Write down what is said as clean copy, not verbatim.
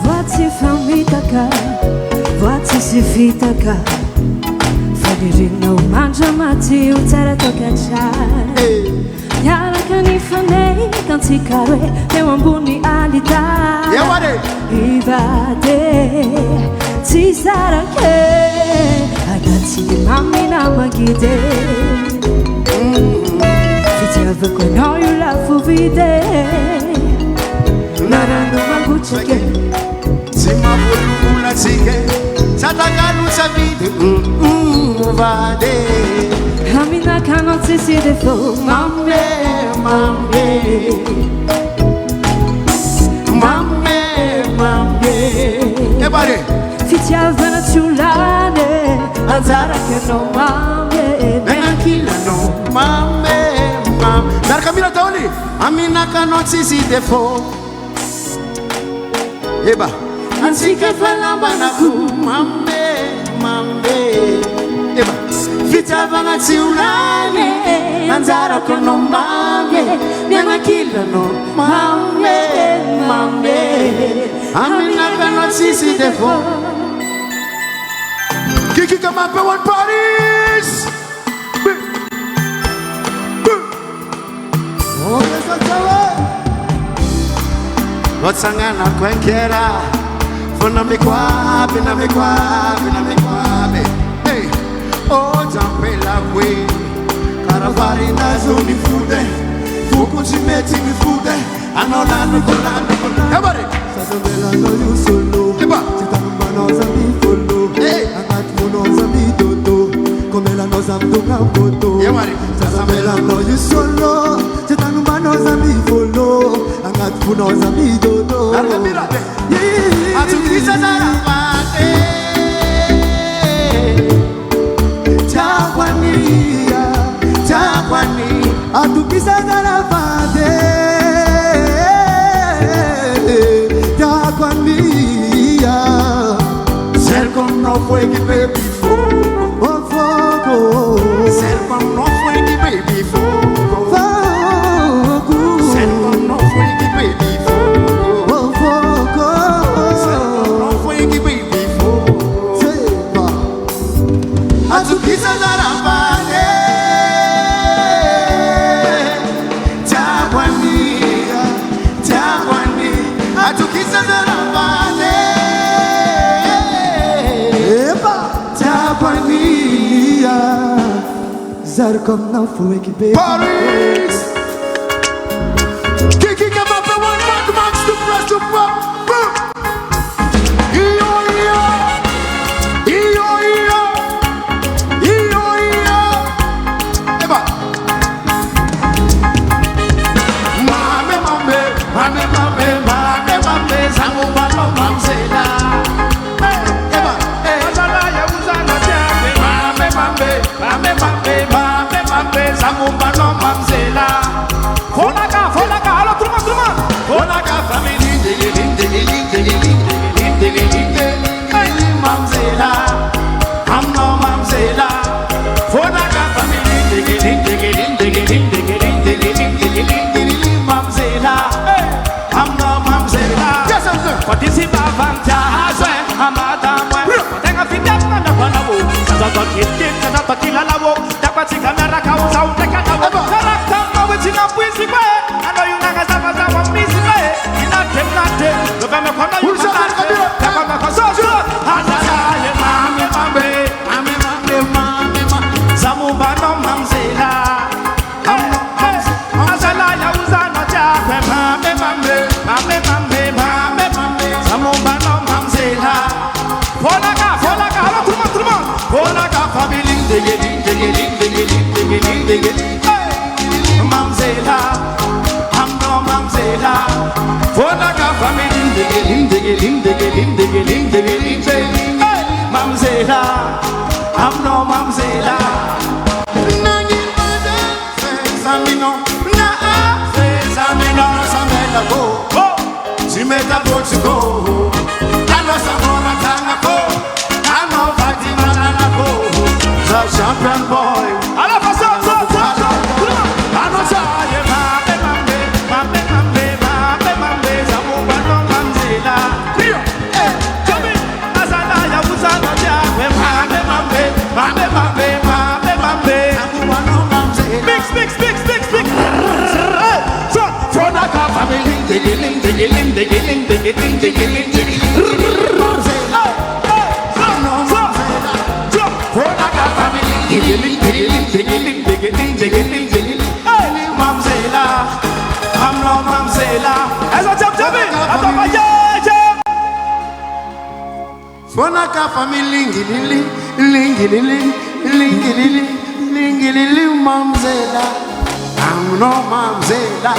Voici famitaka, voici sifitaka. Fadirino mangia mati utera tokacha. Yara kanifane kantikare ewambuni alita. Ibade tisarake agati mami na magide. Fitiava kono you love vide. Narano maguchike Sima bulula chike Satakalu sabide Vade Hamina cannot see the foe Mambe Everybody Fitiava na chulane Azara che no mambe Benakila no Mambe Narkamila taoli Amina cannot see the foe Eba Ansike falamba na ku Mambe Eba Fitiava na chulane Azara che no mambe Benakila no Mambe Amina cannot see the foe Kiki come up and one Paris. Oh, yes, that's all. What's angana kwenkera? Funa mikwabe, na mikwabe. Hey, oh, jampela kwe. Karavari na zoni fude. Fuku chimeti mi fude. Anona nikola. Everybody. Sasabela no you solo. Chitanumba no zambi follow. Hey. Komela no zamdunga koto. Sasabela no you solo. Chitanumba no zambi follow. Angatfu no zambi dodo. Atukisa zarapate. Chakwani. Atukisa zarapate. Sercom no fue que baby fogo. Sercom no fue que baby fogo. Sercom no fue que baby fogo. Sercom no fue que baby fogo. Atukisa zarapate. Chakwani. Atukisa zarapate. Zarcom não foi que bebeu Paris. Kiki come up and one Mad Max to press to pop. Iyo. Eba. Mame, zangu balo mamsela. Eba. Azala ya uzana jabe. Mame, zangu balo mamsela. Folaka, alo turma. Folaka family, mamsela. Amno mamsela. Folaka family, mamsela. Amno mamsela. Yes, sir. Participa vantaje, amada mwe. Tenga fidana na banawo. Sasa kila lawo. Tapatika na rakauza uteka nawo. Karakta mawe tina pwisi kwe. Ano yunanga zabaza wa misi kwe. Inate. Noveme kona yunate. Kakama kosoju. Hazala ye mame. Zamumba no mamzela. Hazala ya uzana jakwe mame. Zamumba no mamzela. Folaka, alo turma. I'm no mamzela. Nangi mada Samino Na Samino Samela go Oh, Simeta Portugal Tano Samora Tanako Tano Fatima Tanako The champion boy I love us up. I'm not sorry, mambe, zamuba no mamzela. Chumi, asala ya usana jawe, mambe. Zamuba no mamzela Mix. Fonaka family, digging. Fonaka family, digging. Mamzela, I'm no mamzela. As I jump in, I thought my yeah. Fonaka family Lingili Mamzela I'm no Mamzela